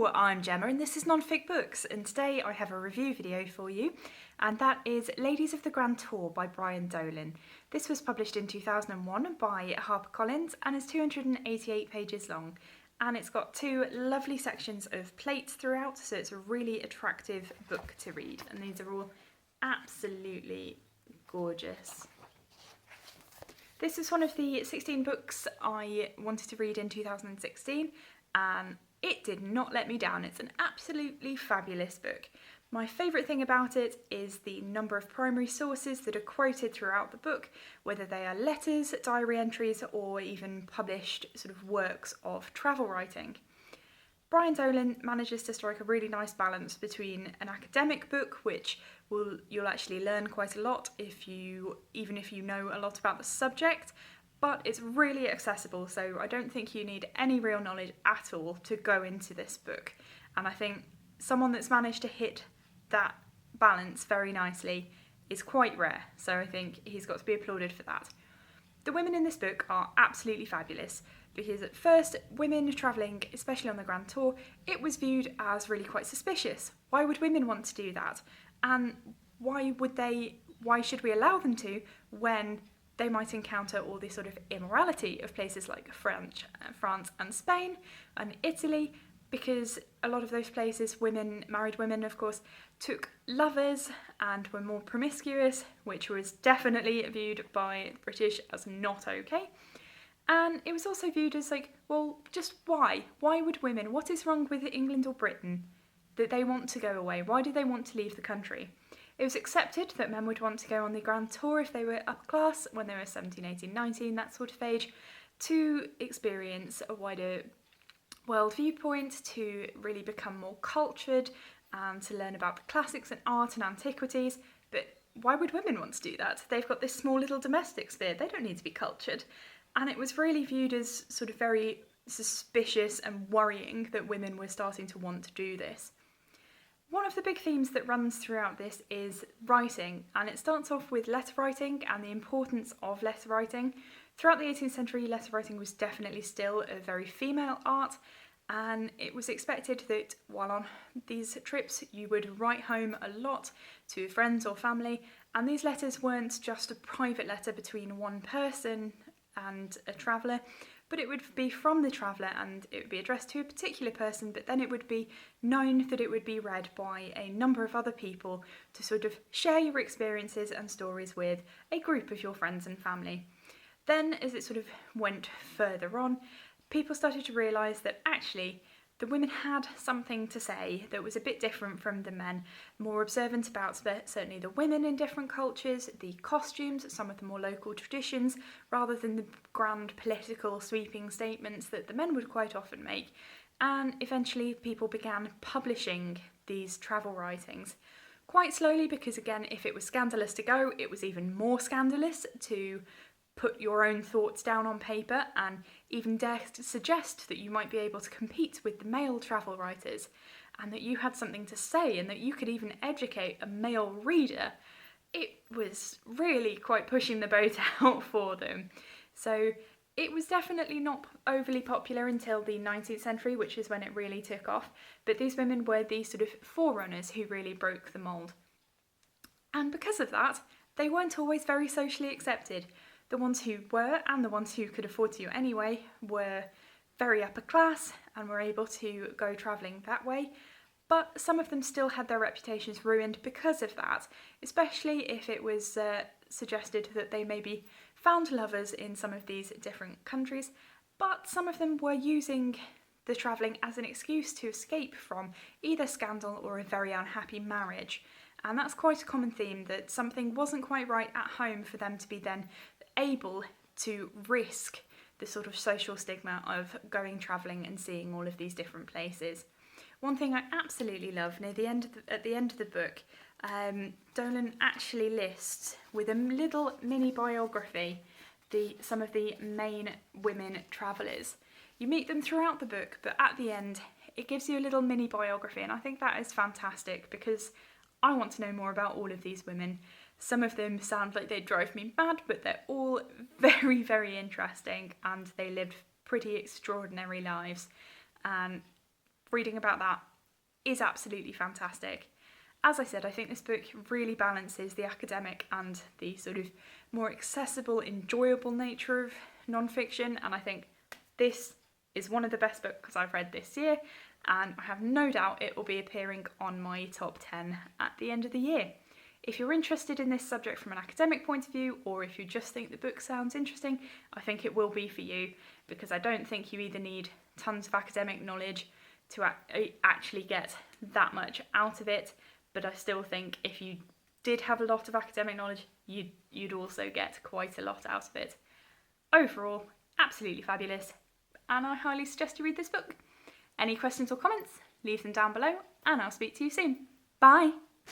Hello, I'm Gemma and this is Non-Fic Books, and today I have a review video for you, and that is Ladies of the Grand Tour by Brian Dolan. This was published in 2001 by HarperCollins and is 288 pages long, and it's got two lovely sections of plates throughout, so it's a really attractive book to read, and these are all absolutely gorgeous. This is one of the 16 books I wanted to read in 2016, and it did not let me down. It's an absolutely fabulous book. My favourite thing about it is the number of primary sources that are quoted throughout the book, whether they are letters, diary entries, or even published sort of works of travel writing. Brian Dolan manages to strike a really nice balance between an academic book, which you'll actually learn quite a lot even if you know a lot about the subject, but it's really accessible, so I don't think you need any real knowledge at all to go into this book. And I think someone that's managed to hit that balance very nicely is quite rare, so I think he's got to be applauded for that. The women in this book are absolutely fabulous, because at first, women travelling, especially on the Grand Tour, it was viewed as really quite suspicious. Why would women want to do that? And why should we allow them to when they might encounter all this sort of immorality of places like France and Spain and Italy, because a lot of those places, married women of course, took lovers and were more promiscuous, which was definitely viewed by the British as not okay. And it was also viewed as like, well, just why? Why would women, what is wrong with England or Britain that they want to go away? Why do they want to leave the country? It was accepted that men would want to go on the Grand Tour if they were upper class, when they were 17, 18, 19, that sort of age, to experience a wider world viewpoint, to really become more cultured, and to learn about the classics and art and antiquities. But why would women want to do that? They've got this small little domestic sphere, they don't need to be cultured. And it was really viewed as sort of very suspicious and worrying that women were starting to want to do this. One of the big themes that runs throughout this is writing, and it starts off with letter writing and the importance of letter writing. Throughout the 18th century, letter writing was definitely still a very female art, and it was expected that while on these trips you would write home a lot to friends or family, and these letters weren't just a private letter between one person and a traveller, but it would be from the traveller and it would be addressed to a particular person, but then it would be known that it would be read by a number of other people to sort of share your experiences and stories with a group of your friends and family. Then, as it sort of went further on, people started to realise that actually the women had something to say that was a bit different from the men, more observant about certainly the women in different cultures, the costumes, some of the more local traditions, rather than the grand political sweeping statements that the men would quite often make. And eventually people began publishing these travel writings. Quite slowly, because again, if it was scandalous to go, it was even more scandalous to put your own thoughts down on paper and even dare to suggest that you might be able to compete with the male travel writers, and that you had something to say and that you could even educate a male reader. It was really quite pushing the boat out for them. So it was definitely not overly popular until the 19th century, which is when it really took off, but these women were these sort of forerunners who really broke the mould. And because of that, they weren't always very socially accepted. The ones who were, and the ones who could afford to anyway, were very upper class and were able to go travelling that way, but some of them still had their reputations ruined because of that, especially if it was suggested that they maybe found lovers in some of these different countries, but some of them were using the travelling as an excuse to escape from either scandal or a very unhappy marriage. And that's quite a common theme, that something wasn't quite right at home for them to be then able to risk the sort of social stigma of going travelling and seeing all of these different places. One thing I absolutely love, at the end of the book, Dolan actually lists with a little mini biography some of the main women travellers. You meet them throughout the book, but at the end it gives you a little mini biography, and I think that is fantastic because I want to know more about all of these women. Some of them sound like they drive me mad, but they're all very, very interesting, and they lived pretty extraordinary lives. And reading about that is absolutely fantastic. As I said, I think this book really balances the academic and the sort of more accessible, enjoyable nature of non-fiction, and I think this is one of the best books I've read this year, and I have no doubt it will be appearing on my top 10 at the end of the year. If you're interested in this subject from an academic point of view, or if you just think the book sounds interesting, I think it will be for you, because I don't think you either need tons of academic knowledge to actually get that much out of it, but I still think if you did have a lot of academic knowledge, you'd also get quite a lot out of it. Overall, absolutely fabulous, and I highly suggest you read this book. Any questions or comments, leave them down below, and I'll speak to you soon. Bye!